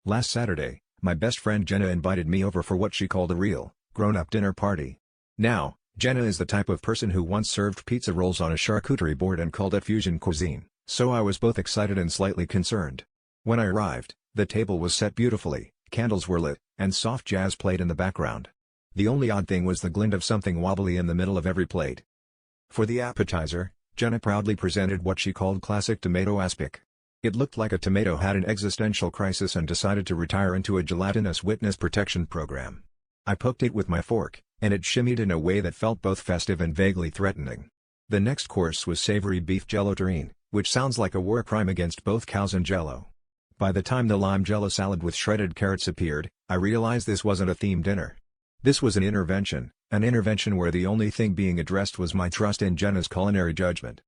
Last Saturday, my best friend Jenna invited me over for what she called a real, grown-up dinner party. Now, Jenna is the type of person who once served pizza rolls on a charcuterie board and called it fusion cuisine, so I was both excited and slightly concerned. When I arrived, the table was set beautifully, candles were lit, and soft jazz played in the background. The only odd thing was the glint of something wobbly in the middle of every plate. For the appetizer, Jenna proudly presented what she called classic tomato aspic. It looked like a tomato had an existential crisis and decided to retire into a gelatinous witness protection program. I poked it with my fork, and it shimmied in a way that felt both festive and vaguely threatening. The next course was savory beef Jell-O terrine, which sounds like a war crime against both cows and Jell-O. By the time the lime Jell-O salad with shredded carrots appeared, I realized this wasn't a themed dinner. This was an intervention where the only thing being addressed was my trust in Jenna's culinary judgment.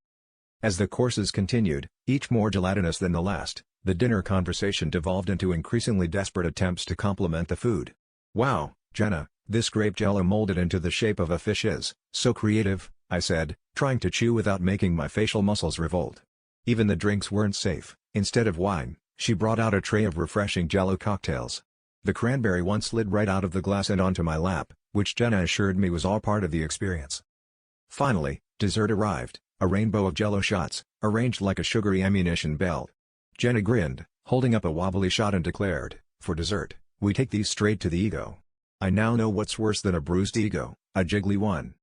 As the courses continued, each more gelatinous than the last, the dinner conversation devolved into increasingly desperate attempts to compliment the food. "Wow, Jenna, this grape Jell-O molded into the shape of a fish is so creative," I said, trying to chew without making my facial muscles revolt. Even the drinks weren't safe. Instead of wine, she brought out a tray of refreshing Jell-O cocktails. The cranberry one slid right out of the glass and onto my lap, which Jenna assured me was all part of the experience. Finally, dessert arrived, a rainbow of Jell-O shots, arranged like a sugary ammunition belt. Jenna grinned, holding up a wobbly shot and declared, "For dessert, we take these straight to the ego." I now know what's worse than a bruised ego, a jiggly one.